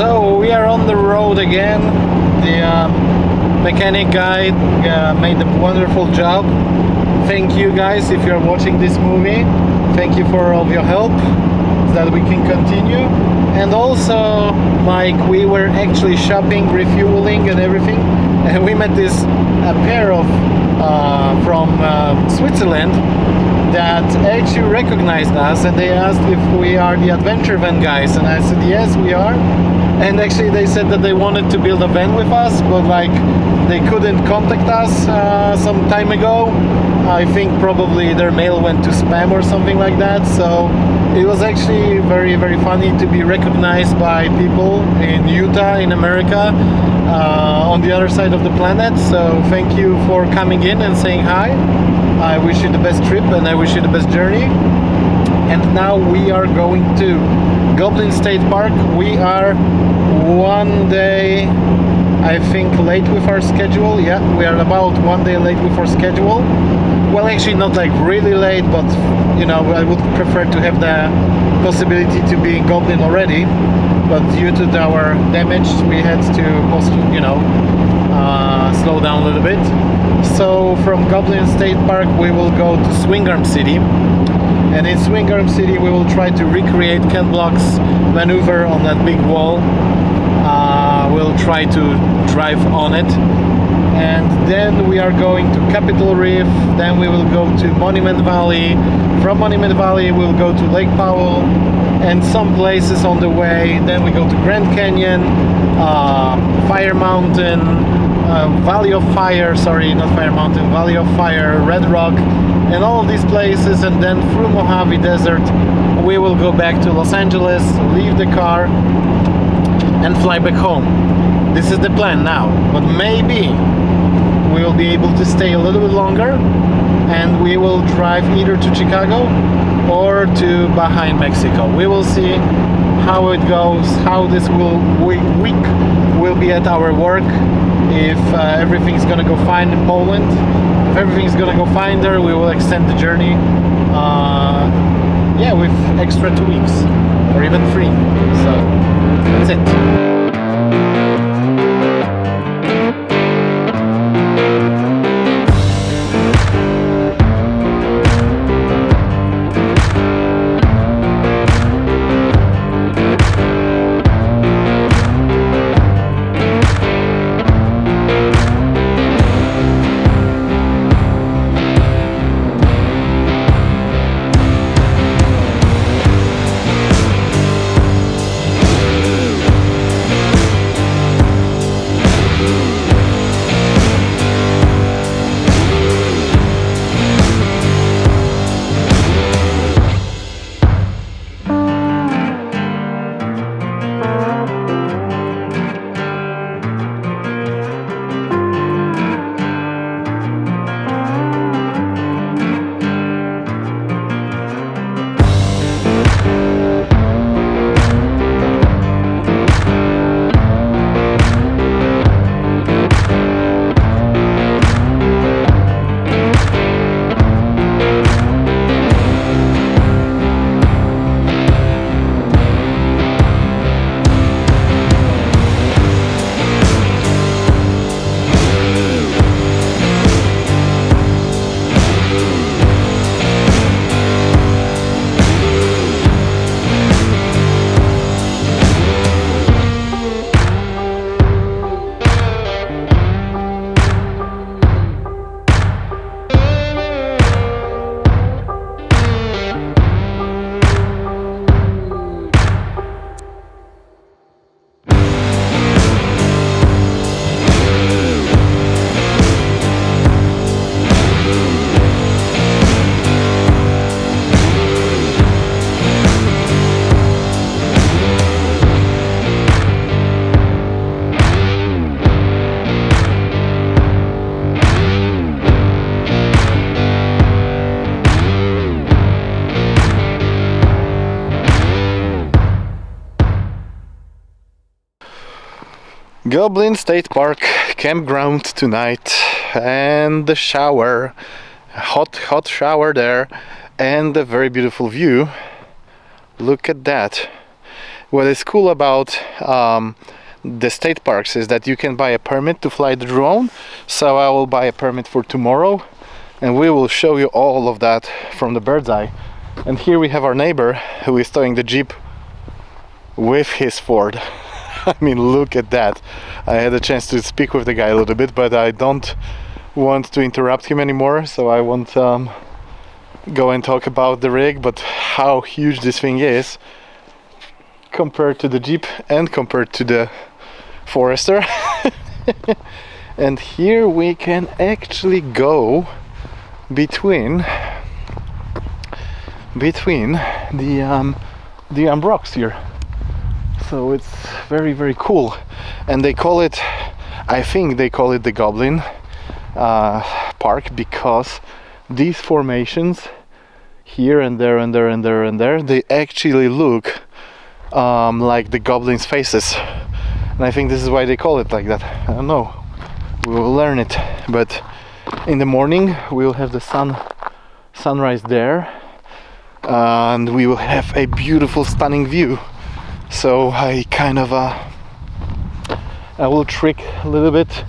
So we are on the road again. The mechanic guy made a wonderful job. Thank you guys if you're watching this movie. Thank you for all of your help so that we can continue. And also, like, we were actually shopping, refueling and everything, and we met this pair of from Switzerland that actually recognized us, and they asked if we are the adventure van guys, and I said yes, we are. And actually they said that they wanted to build a van with us, but like they couldn't contact us some time ago. I think probably their mail went to spam or something like that. So it was actually very, very funny to be recognized by people in Utah, in America, on the other side of the planet. So thank you for coming in and saying hi. I wish you the best trip and I wish you the best journey. And now we are going to Goblin State Park. We are one day, I think, late with our schedule. Yeah, we are about one day late with our schedule. Well, actually not like really late, but you know, I would prefer to have the possibility to be in Goblin already. But due to our damage, we had to slow down a little bit. So from Goblin State Park we will go to Swingarm City, and in Swingarm City we will try to recreate Ken Block's maneuver on that big wall. We'll try to drive on it, and then we are going to Capitol Reef. Then we will go to Monument Valley. From Monument Valley we'll go to Lake Powell and some places on the way. Then we go to Grand Canyon, Fire Mountain, Valley of Fire, sorry, not Fire Mountain, Valley of Fire, Red Rock, and all of these places. And then through Mojave Desert we will go back to Los Angeles, leave the car and fly back home. This is the plan now, but maybe we will be able to stay a little bit longer and we will drive either to Chicago or to Baja in Mexico. We will see how it goes, how this week will be at our work, if everything's gonna go fine in Poland. If everything's gonna go fine there, we will extend the journey with extra 2 weeks or even 3. So that's it. Goblin State Park campground tonight, and the shower, hot shower there, and a very beautiful view. Look at that. what is cool about the state parks is that you can buy a permit to fly the drone. So I will buy a permit for tomorrow, and we will show you all of that from the bird's eye. And here we have our neighbor who is towing the Jeep with his Ford. I mean, look at that. I had a chance to speak with the guy a little bit, but I don't want to interrupt him anymore, so I won't go and talk about the rig. But how huge this thing is compared to the Jeep and compared to the Forester. And here we can actually go between the rocks here. So it's very, very cool. And they call it, I think they call it the Goblin park, because these formations here and there and there and there and there, they actually look like the Goblin's faces. And I think this is why they call it like that. I don't know, we will learn it. But in the morning we will have the sunrise there, and we will have a beautiful, stunning view. So I kind of I will trick a little bit,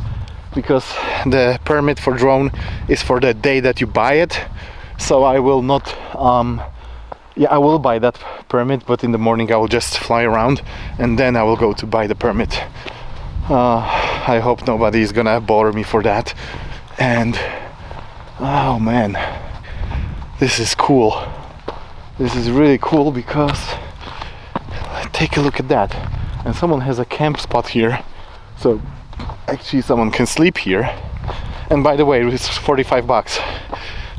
because the permit for drone is for the day that you buy it. So I will not yeah, I will buy that permit, but in the morning I will just fly around and then I will go to buy the permit. I hope nobody is gonna bother me for that. And oh man, this is cool. This is really cool, because take a look at that. And someone has a camp spot here, so actually someone can sleep here. And by the way, it's 45 bucks.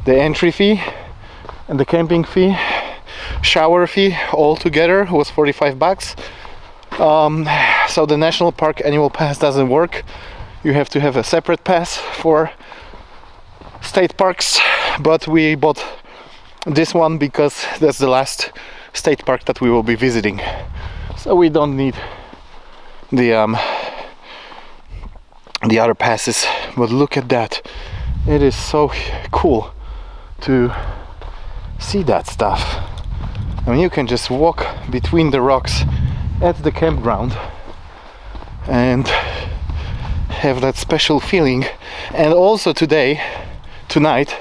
The entry fee and the camping fee, shower fee, all together was 45 bucks. So the national park annual pass doesn't work. You have to have a separate pass for state parks, but we bought this one because that's the last state park that we will be visiting. So we don't need the other passes. But look at that. It is so cool to see that stuff. I mean, you can just walk between the rocks at the campground and have that special feeling. And also tonight,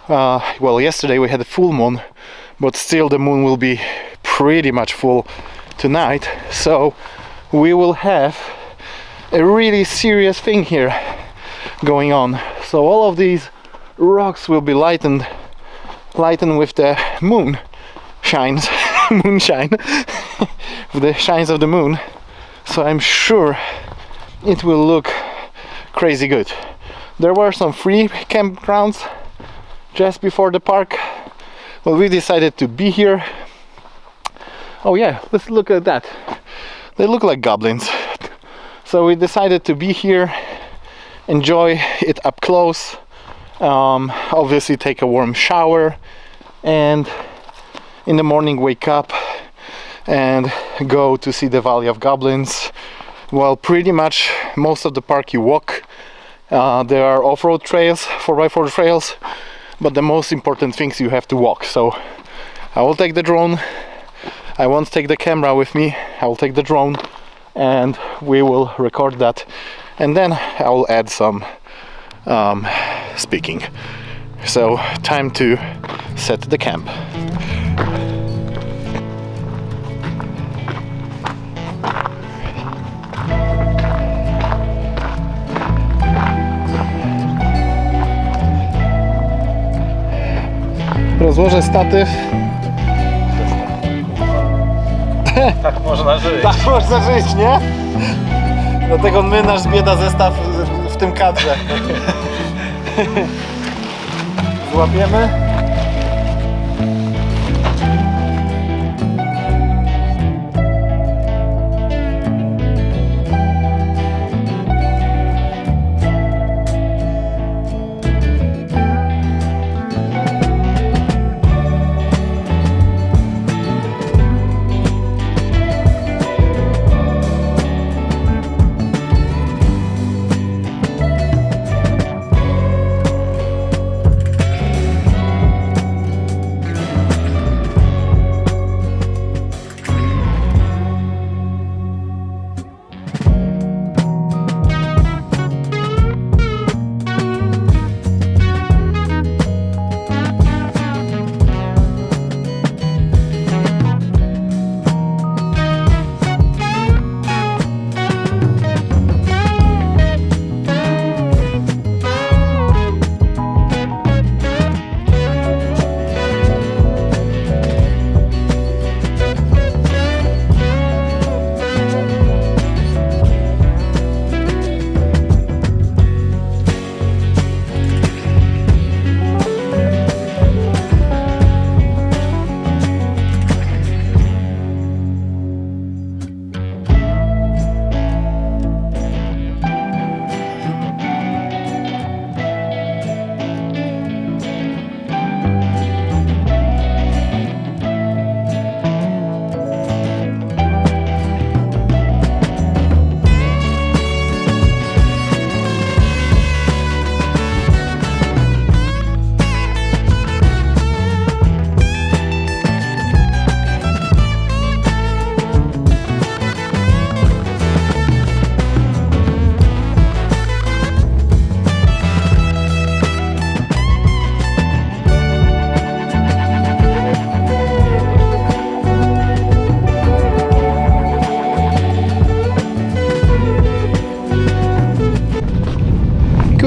well, yesterday we had a full moon, but still the moon will be pretty much full tonight. So we will have a really serious thing here going on. So all of these rocks will be lightened with the moon shines, moonshine, with the shines of the moon. So I'm sure it will look crazy good. There were some free campgrounds just before the park. Well, we decided to be here. Oh yeah, let's look at that. They look like goblins. So we decided to be here, enjoy it up close, obviously take a warm shower, and in the morning wake up and go to see the Valley of Goblins. Well, pretty much most of the park you walk. There are off-road trails, 4x4 trails, but the most important things you have to walk. So I will take the drone. I won't take the camera with me. I will take the drone and we will record that, and then I will add some speaking. So time to set the camp. Rozłożę statyw. Tak można żyć. Tak można żyć, nie? Dlatego my nasz bieda zestaw w tym kadrze. Złapiemy.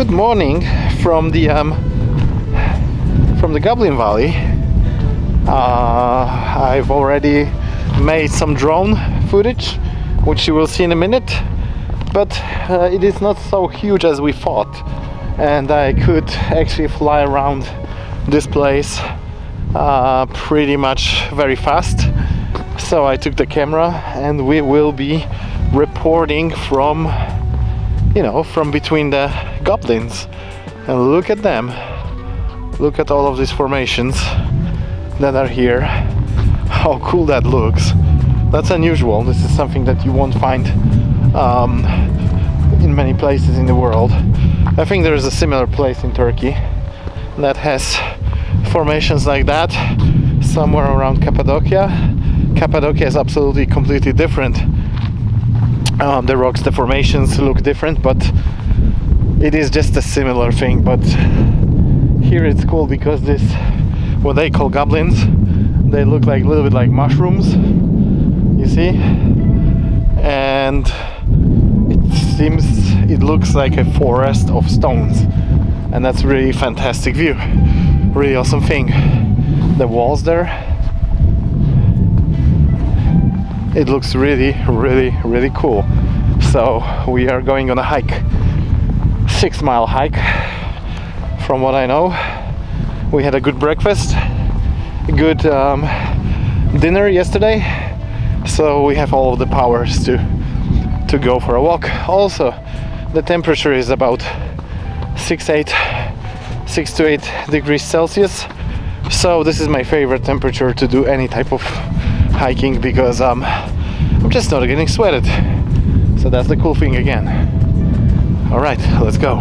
Good morning from the Goblin Valley. I've already made some drone footage, which you will see in a minute, but it is not so huge as we thought, and I could actually fly around this place pretty much very fast. So I took the camera and we will be reporting from, you know, from between the goblins. And look at them, look at all of these formations that are here. How cool that looks. That's unusual. This is something that you won't find in many places in the world. I think there is a similar place in Turkey that has formations like that, somewhere around Cappadocia. Cappadocia is absolutely completely different. The rocks, the formations look different, but it is just a similar thing. But here it's cool because this, what they call goblins, they look like a little bit like mushrooms, you see, and it looks like a forest of stones, and that's really fantastic view, really awesome thing. The walls there, it looks really cool. So we are going on a hike, 6-mile hike. From what I know, we had a good breakfast, a good dinner yesterday, so we have all of the powers to go for a walk. Also, the temperature is about 6 to 8 degrees Celsius, so this is my favorite temperature to do any type of hiking, because I'm just not getting sweated. So that's the cool thing again. All right, let's go.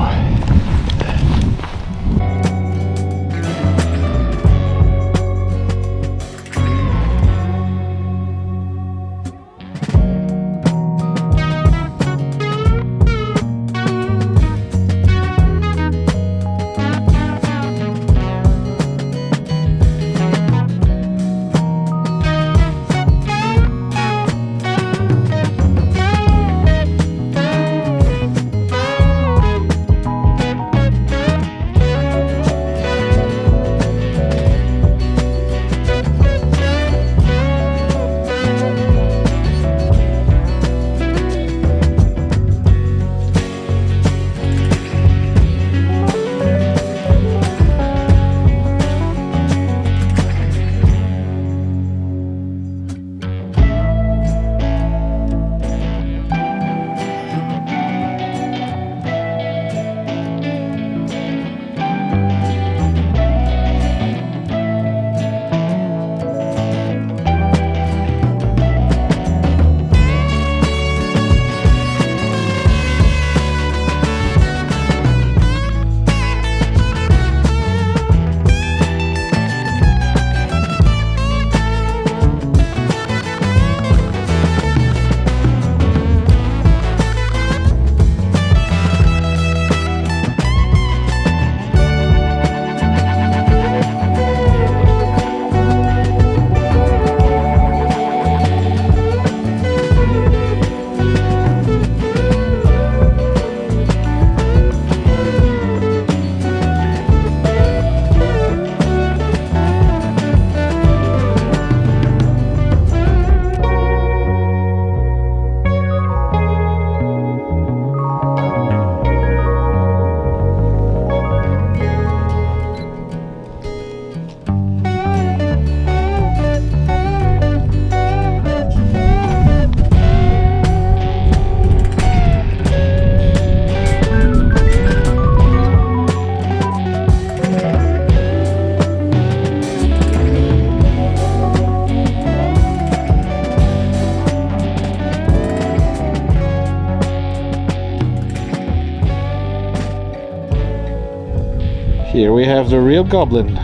Here we have the real goblin.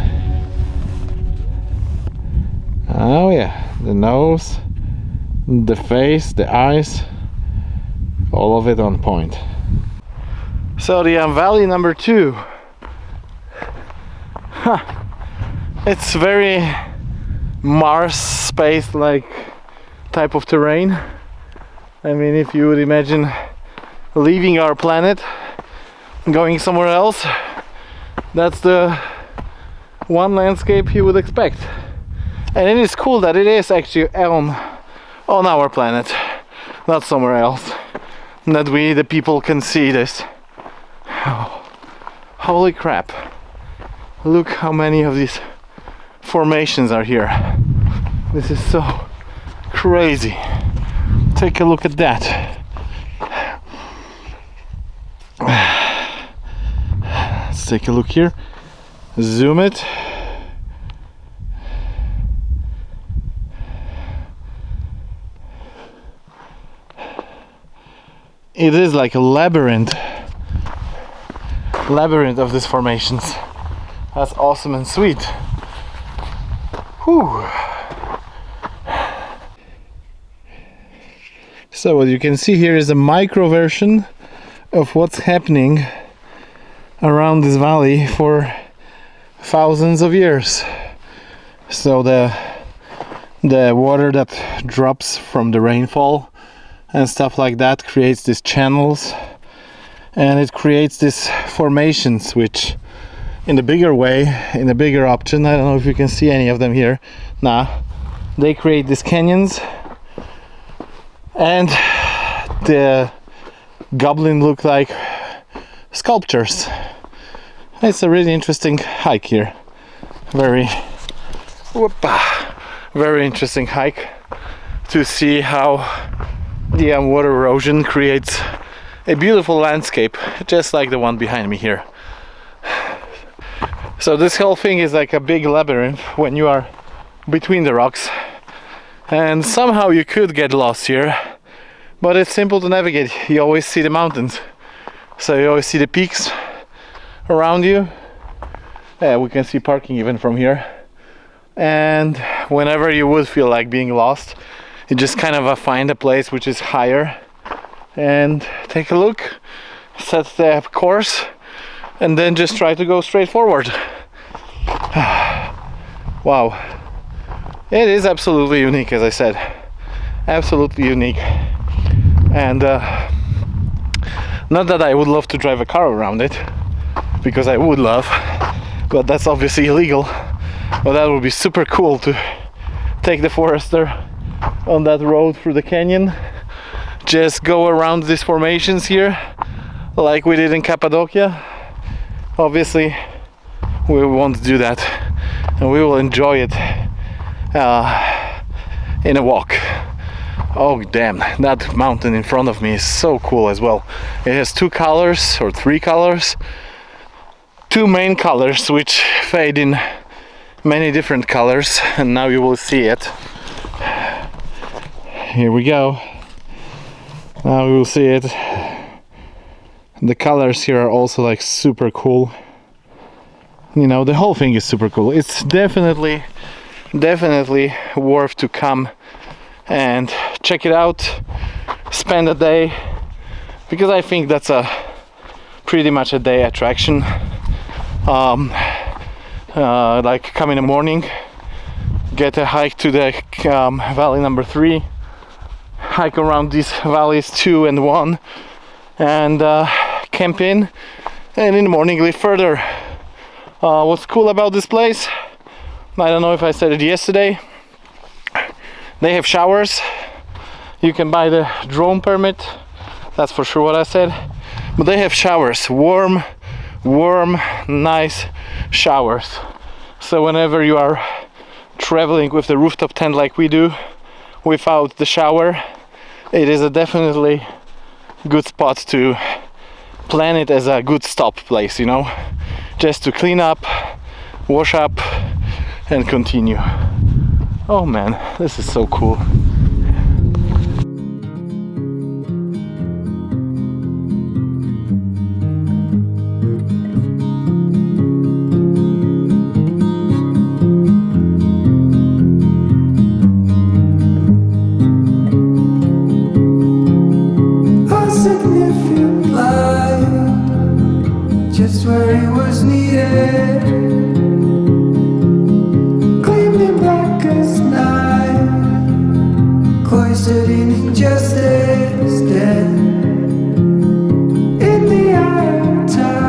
Oh yeah, the nose, the face, the eyes, all of it on point. So the valley number 2. It's very Mars space-like type of terrain. I mean, if you would imagine leaving our planet going somewhere else. That's the one landscape you would expect. And it is cool that it is actually on our planet, not somewhere else. And that we, the people, can see this. Oh, holy crap. Look how many of these formations are here. This is so crazy. Take a look at that. Let's take a look here. Zoom it. It is like a labyrinth of these formations. That's awesome and sweet. Whew. So what you can see here is a micro version of what's happening around this valley for thousands of years. So the water that drops from the rainfall and stuff like that creates these channels, and it creates these formations, which in the bigger way, in the bigger option, I don't know if you can see any of them here. Nah, they create these canyons, and the Goblin look like sculptures. It's a really interesting hike here. Very interesting hike to see how the water erosion creates a beautiful landscape, just like the one behind me here. So this whole thing is like a big labyrinth when you are between the rocks, and somehow you could get lost here, but it's simple to navigate. You always see the mountains, so you always see the peaks around you. Yeah, we can see parking even from here. And whenever you would feel like being lost, you just kind of find a place which is higher and take a look, set the course, and then just try to go straight forward. Wow, it is absolutely unique, as I said, absolutely unique. And not that I would love to drive a car around it, because I would love, but that's obviously illegal. But that would be super cool to take the Forester on that road through the canyon, just go around these formations here like we did in Cappadocia. Obviously we won't do that, and we will enjoy it in a walk. Oh damn, that mountain in front of me is so cool as well. It has two colors or three colors, two main colors which fade in many different colors, and now you will see it. Here we go. Now we will see it. The colors here are also like super cool. You know, the whole thing is super cool. It's definitely worth to come and check it out, spend a day, because I think that's a pretty much a day attraction. Like come in the morning, get a hike to the valley number 3, hike around these valleys 2 and 1, and camp in, and in the morning leave further. What's cool about this place, I don't know if I said it yesterday, they have showers. You can buy the drone permit, that's for sure what I said, but they have showers, warm, nice showers. So whenever you are traveling with the rooftop tent like we do without the shower, it is a definitely good spot to plan it as a good stop place, you know, just to clean up, wash up and continue. Oh man, this is so cool. Just where it was needed, gleaming black as night, cloistered in injustice, dead in the eye of time.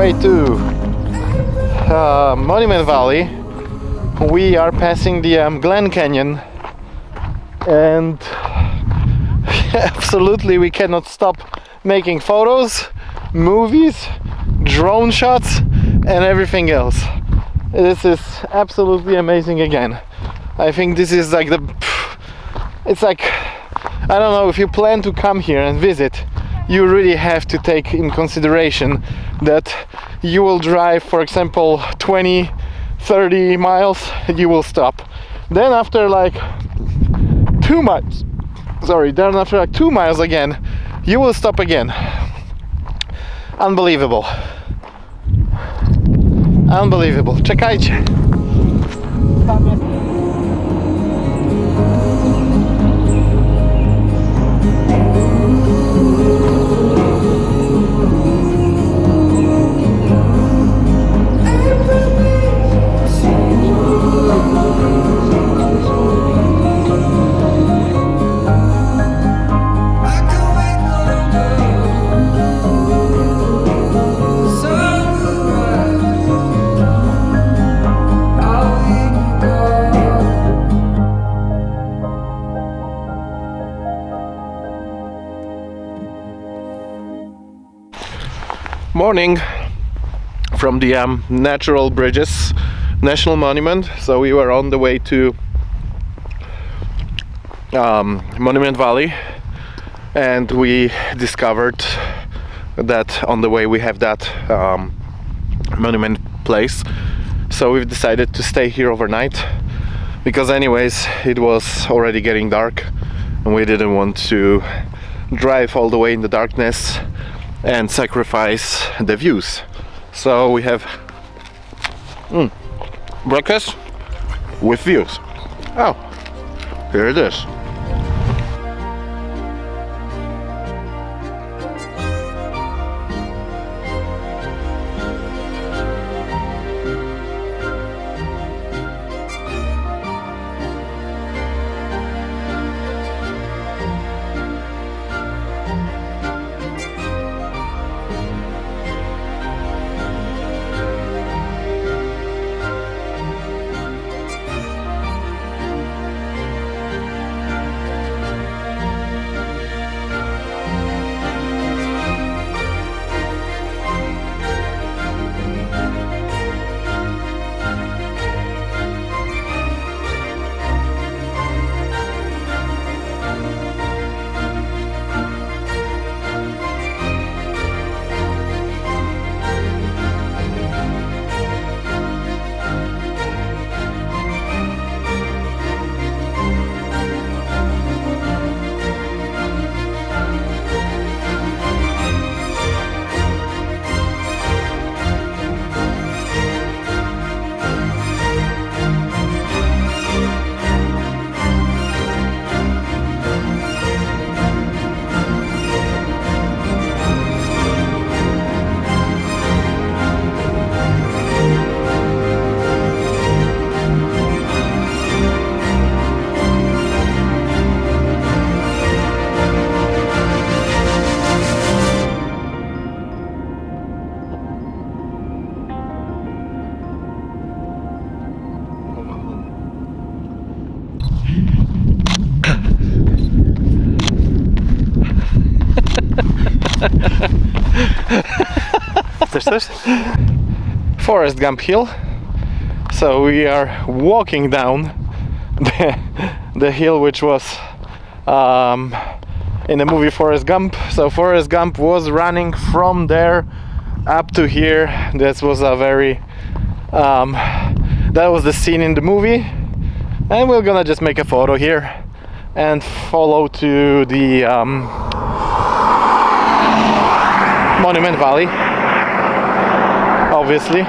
way to Monument Valley. We are passing the Glen Canyon, and absolutely we cannot stop making photos, movies, drone shots and everything else. This is absolutely amazing again. I think this is like it's like, I don't know, if you plan to come here and visit, you really have to take in consideration that you will drive, for example, 20-30 miles, you will stop. Then after like 2 miles, then after like 2 miles again, you will stop again. Unbelievable. Unbelievable. Czekajcie. Tam jest. Morning from the Natural Bridges National Monument. So we were on the way to Monument Valley, and we discovered that on the way we have that monument place. So we've decided to stay here overnight because anyways it was already getting dark and we didn't want to drive all the way in the darkness and sacrifice the views. So we have breakfast with views. Oh, here it is. Forest Gump Hill. So we are walking down the hill which was in the movie Forrest Gump. So Forrest Gump was running from there up to here. This was a very that was the scene in the movie, and we're gonna just make a photo here and follow to the Monument Valley, obviously.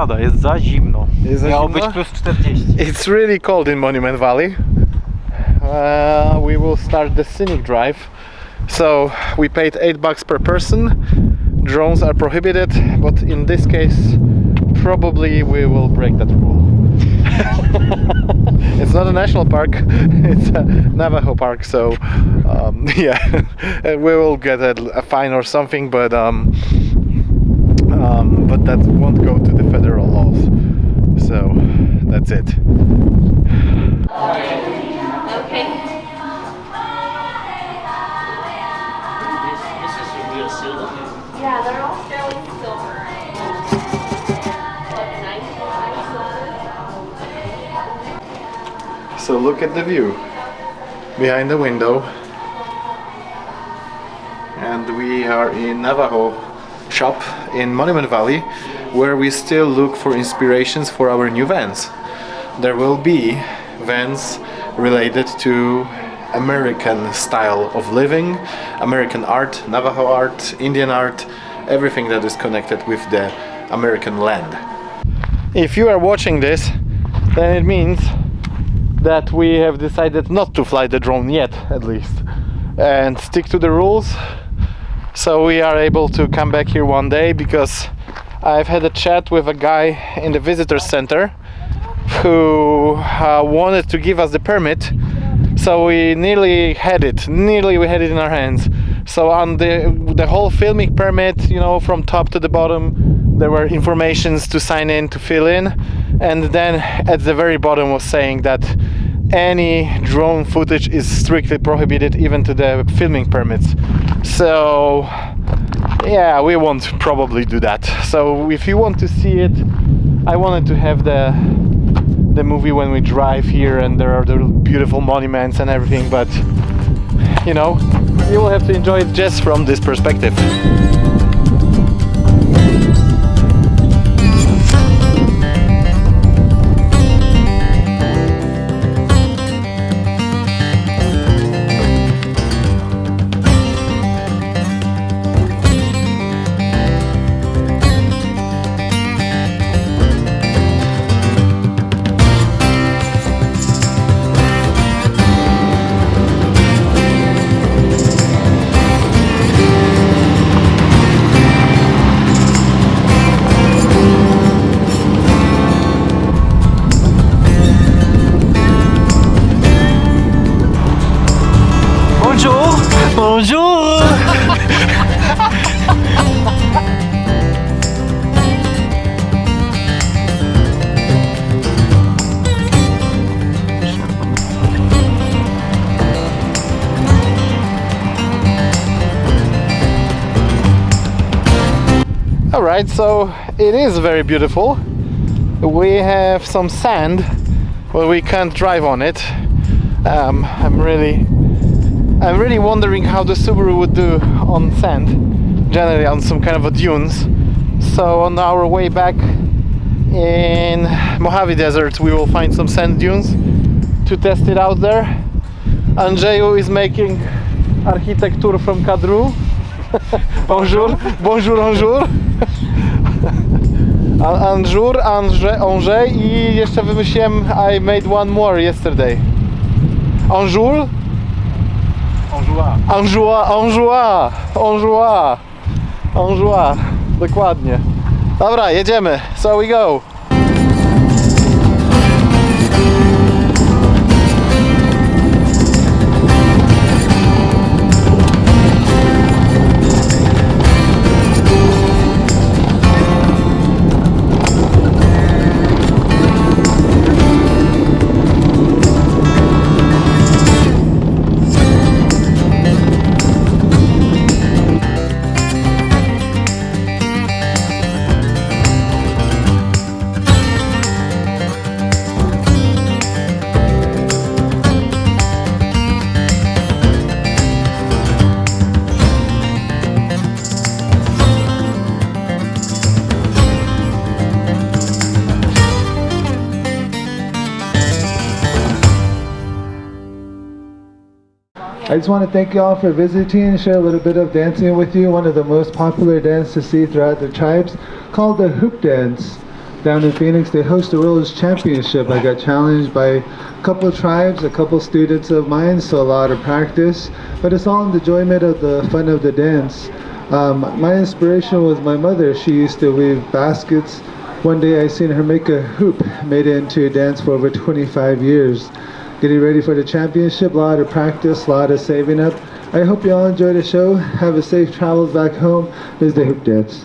pada, jest za zimno. Jest za Miało zimno? być plus 40. It's really cold in Monument Valley. We will start the scenic drive. So we paid $8 per person. Drones are prohibited, but in this case, probably we will break that rule. It's not a national park; it's a Navajo park. So yeah, we will get a fine or something, but that won't go to the federal laws. So that's it. Okay. This is a real silver. Yeah, they're all sterling silver. Like a nice silver. So look at the view behind the window, and we are in Navajo shop in Monument Valley, where we still look for inspirations for our new vans. There will be vans related to American style of living, American art, Navajo art, Indian art, everything that is connected with the American land. If you are watching this, then it means that we have decided not to fly the drone yet, at least, and stick to the rules, so we are able to come back here one day, because I've had a chat with a guy in the visitor center who wanted to give us the permit, so we nearly had it in our hands. So on the whole filming permit, you know, from top to the bottom, there were informations to sign in, to fill in, and then at the very bottom was saying that any drone footage is strictly prohibited, even to the filming permits. So yeah, we won't probably do that. So if you want to see it, I wanted to have the movie when we drive here and there are the beautiful monuments and everything, but you know, you will have to enjoy it just from this perspective. Bonjour! Alright, so it is very beautiful. We have some sand, but we can't drive on it. I'm really wondering how the Subaru would do on sand, generally on some kind of a dunes. So on our way back in Mojave Desert, we will find some sand dunes to test it out there. Andrzeju is making architecture from Kadru. Bonjour, bonjour, bonjour. Andrzej i jeszcze wymyśliłem, I made one more yesterday. Bonjour. Anjoua, dokładnie. Dobra, jedziemy, so we go. I just want to thank you all for visiting and share a little bit of dancing with you. One of the most popular dances to see throughout the tribes, called the hoop dance. down in Phoenix, they host a World's Championship. I got challenged by a couple of tribes, a couple students of mine, so a lot of practice. But it's all in the enjoyment of the fun of the dance. My inspiration was my mother. She used to weave baskets. One day I seen her make a hoop, made it into a dance for over 25 years. Getting ready for the championship, a lot of practice, a lot of saving up. I hope you all enjoy the show. Have a safe travels back home. This is the hoop dance.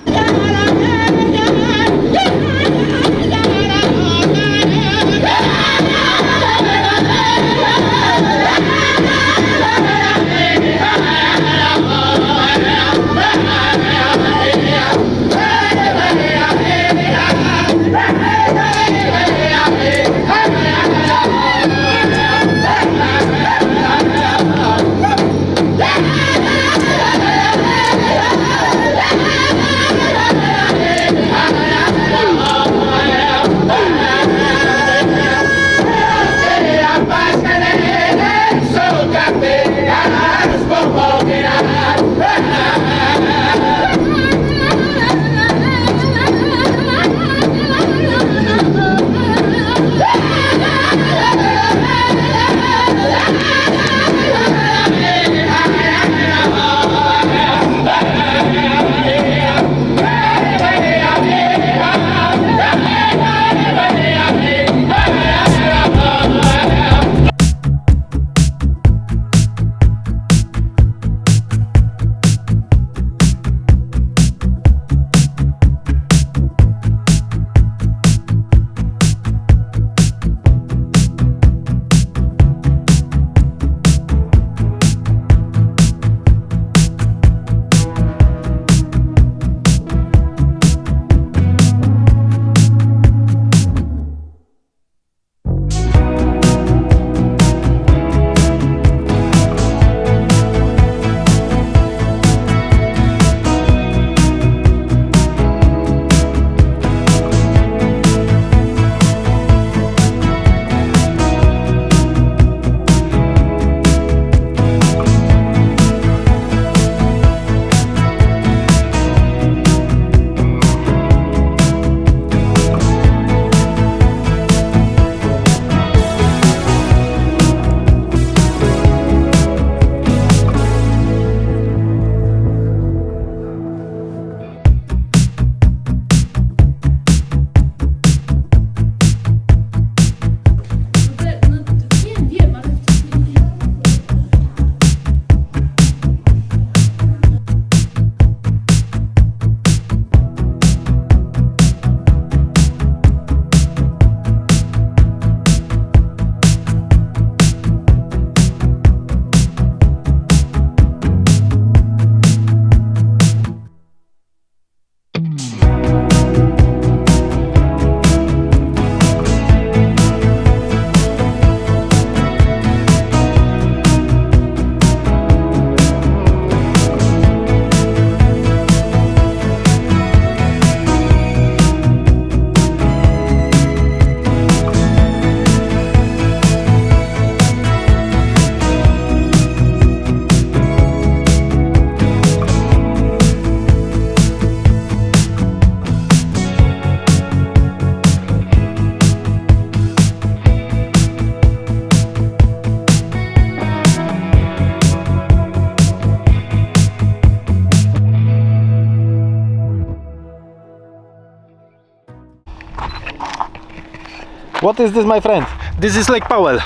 What is this, my friend? This is Lake Powell.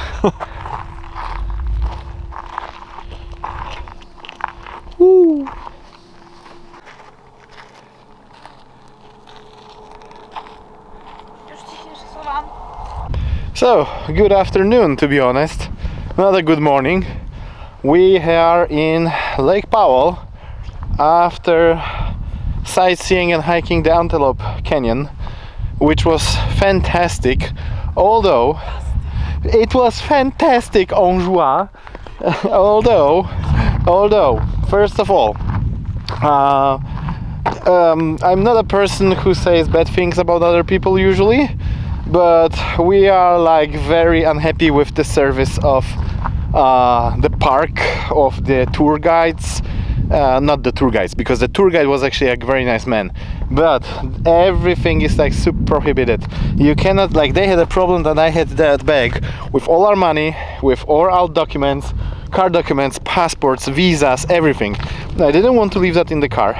Woo. So, good afternoon, to be honest. Not a good morning. We are in Lake Powell after sightseeing and hiking the Antelope Canyon, which was fantastic. Although it was fantastic en joie. although first of all, I'm not a person who says bad things about other people usually, but we are like very unhappy with the service of the park, of the tour guides. not the tour guides, because the tour guide was actually a very nice man, but everything is like super prohibited. You cannot, like, they had a problem that I had that bag with all our money, with all our documents, car documents, passports, visas, everything. I didn't want to leave that in the car,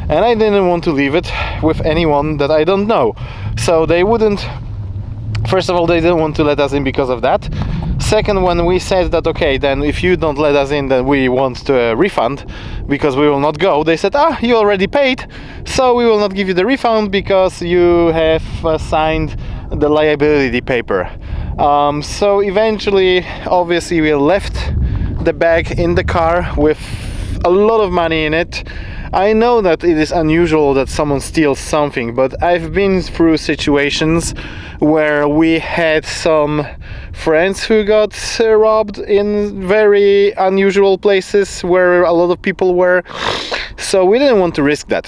and I didn't want to leave it with anyone that I don't know, so they wouldn't. First of all, they didn't want to let us in because of that. Second, when we said that, okay, then if you don't let us in, then we want a refund because we will not go, they said, you already paid, so we will not give you the refund because you have signed the liability paper. So eventually, obviously, we left the bag in the car with a lot of money in it. I know that it is unusual that someone steals something, but I've been through situations where we had some friends who got robbed in very unusual places where a lot of people were, so we didn't want to risk that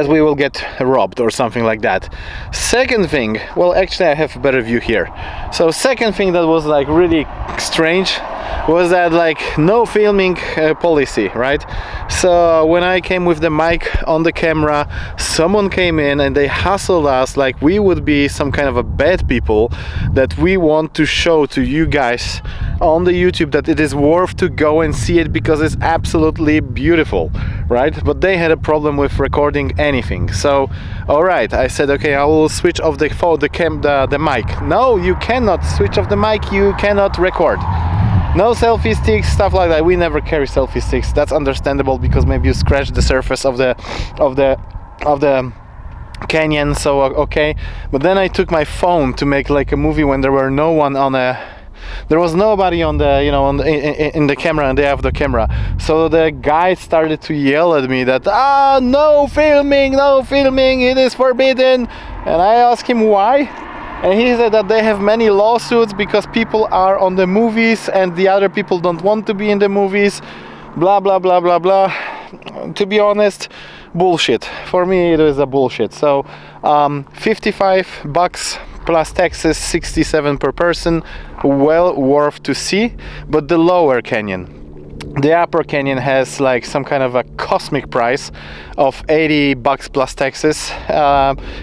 we will get robbed or something like that. Second thing, well, actually I have a better view here. So second thing that was like really strange was that like no filming policy, right? So when I came with the mic on the camera, someone came in and they hustled us like we would be some kind of a bad people, that we want to show to you guys on the YouTube that it is worth to go and see it because it's absolutely beautiful, right? But they had a problem with recording anything. So all right, I said, okay, I will switch off the phone, the mic. No, you cannot switch off the mic, you cannot record. No selfie sticks, stuff like that. We never carry selfie sticks. That's understandable because maybe you scratch the surface of the canyon, so okay. But then I took my phone to make like a movie when there were no one on there was nobody on the, you know, on in the camera, and they have the camera. So the guy started to yell at me that no filming, it is forbidden. And I asked him why. And he said that they have many lawsuits because people are on the movies and the other people don't want to be in the movies, blah blah blah blah blah. To be honest, bullshit. For me it is a bullshit. So $55 plus taxes, 67 per person, well worth to see. But the lower canyon, the upper canyon, has like some kind of a cosmic price of $80 plus taxes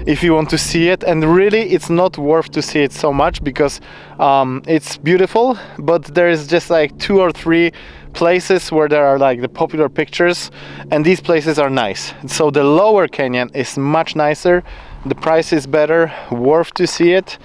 if you want to see it. And really it's not worth to see it so much because it's beautiful, but there is just like 2 or 3 places where there are like the popular pictures, and these places are nice. So the lower canyon is much nicer, the price is better, worth to see it.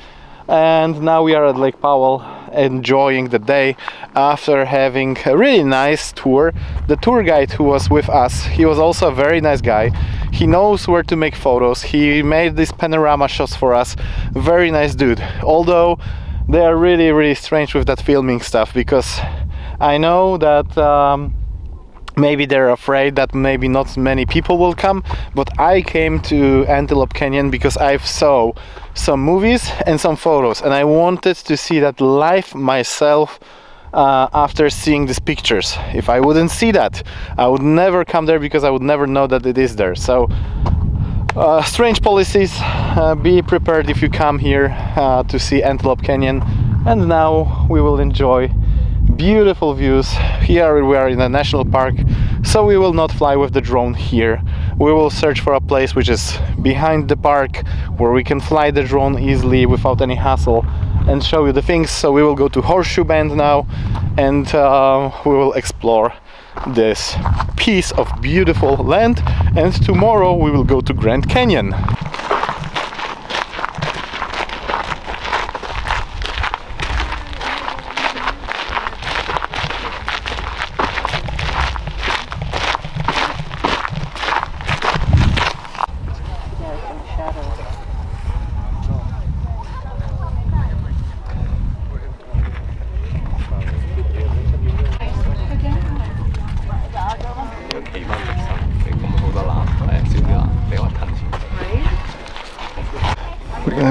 And now we are at Lake Powell enjoying the day after having a really nice tour. The tour guide who was with us, he was also a very nice guy. He knows where to make photos. He made these panorama shots for us. Very nice dude. Although they are really, really strange with that filming stuff, because I know that maybe they're afraid that maybe not many people will come, but I came to Antelope Canyon because I saw some movies and some photos, and I wanted to see that live myself after seeing these pictures. If I wouldn't see that, I would never come there because I would never know that it is there. So strange policies, be prepared if you come here to see Antelope Canyon. And now we will enjoy beautiful views. Here we are in a national park, so we will not fly with the drone here. We will search for a place which is behind the park where we can fly the drone easily without any hassle and show you the things. So we will go to Horseshoe Bend now, and we will explore this piece of beautiful land, and tomorrow we will go to Grand Canyon.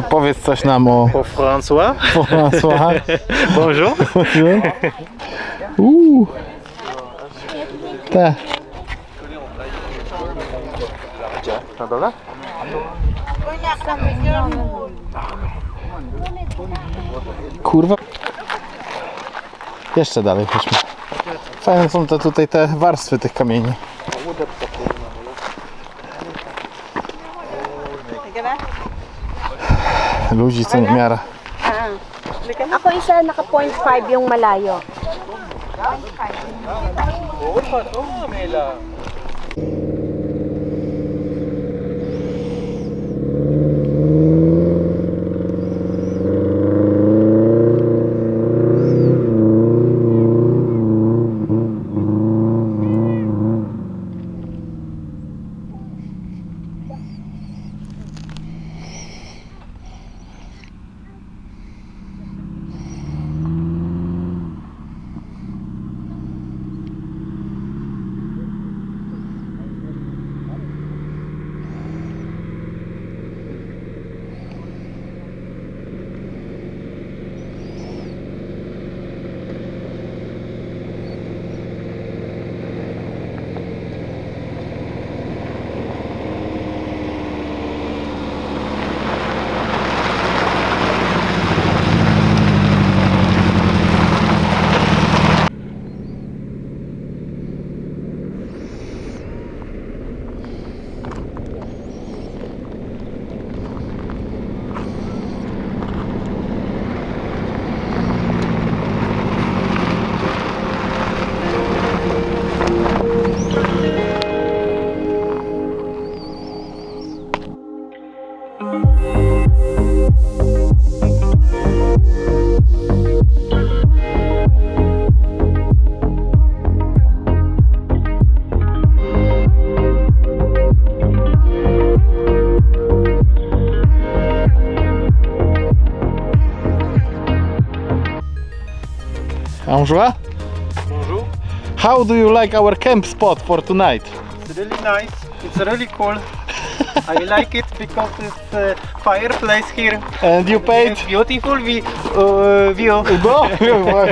Powiedz coś nam o François. François. Bonjour. Te. Na dole? Kurwa. Jeszcze dalej chodźmy. Fajne są tutaj te warstwy tych kamieni. Ludzi co niemiara. Ako isa naka 0.5 yung malayo. Bonjour. Bonjour. How do you like our camp spot for tonight? It's really nice. It's really cool. I like it because it's a fireplace here. And you paid? Beautiful view.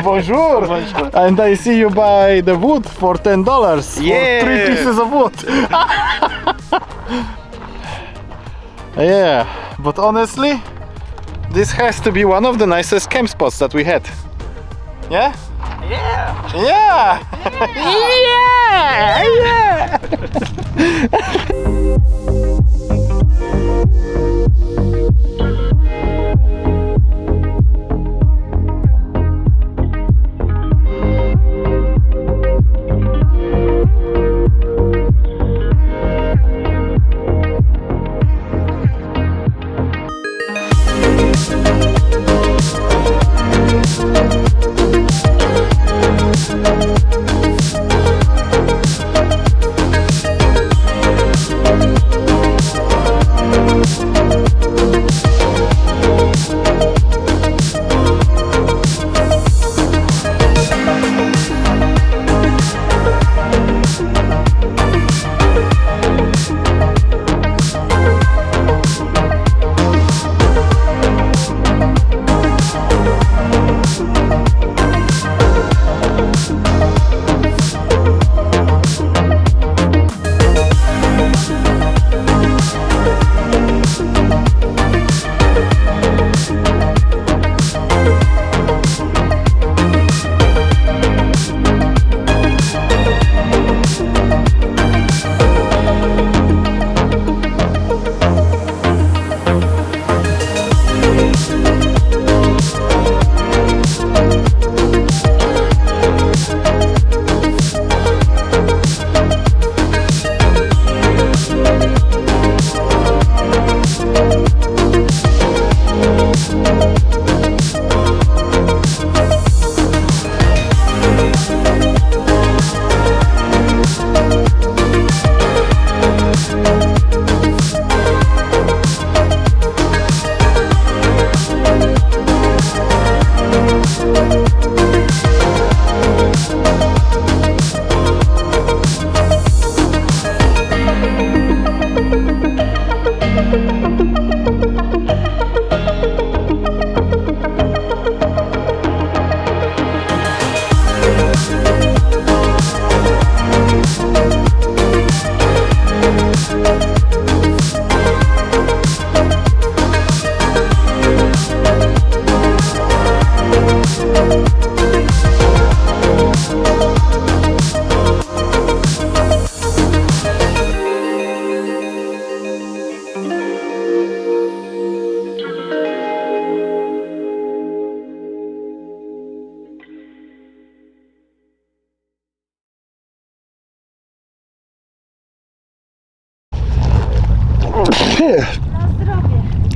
Bonjour. And I see you buy the wood for $10 Yeah. for 3 pieces of wood. Yeah, but honestly, this has to be one of the nicest camp spots that we had. Yeah? Yeah. Yeah! Yeah!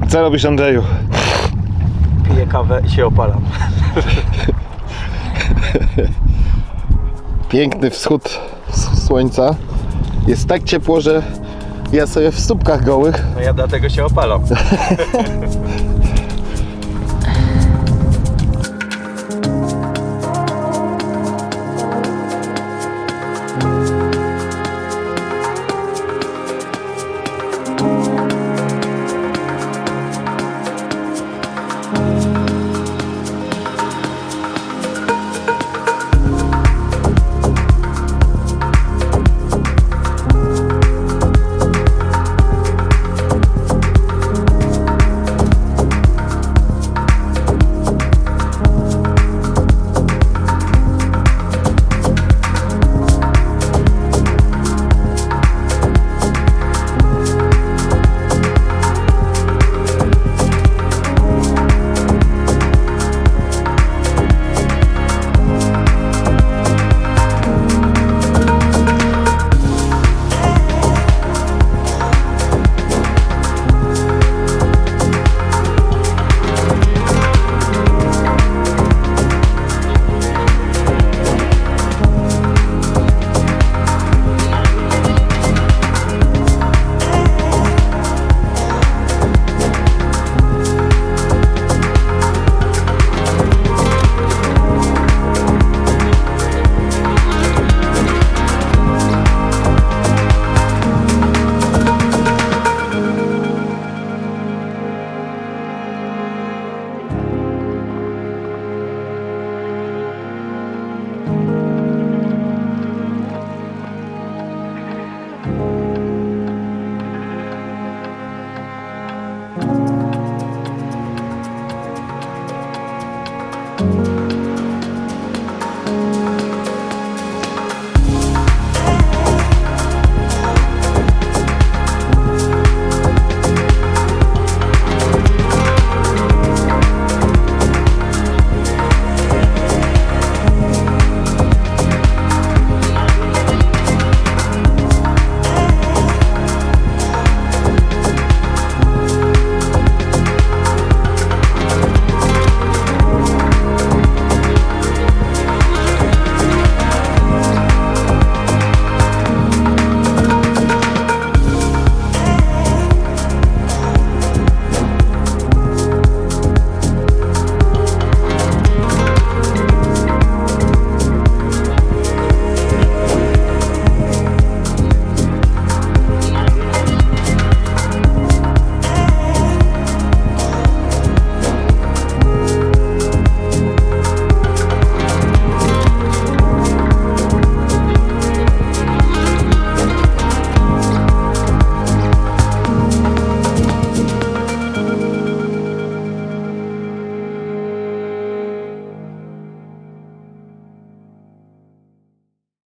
Co robisz, Andrzeju? Piję kawę i się opalam. Piękny wschód słońca. Jest tak ciepło, że ja sobie w stópkach gołych. No ja dlatego się opalam.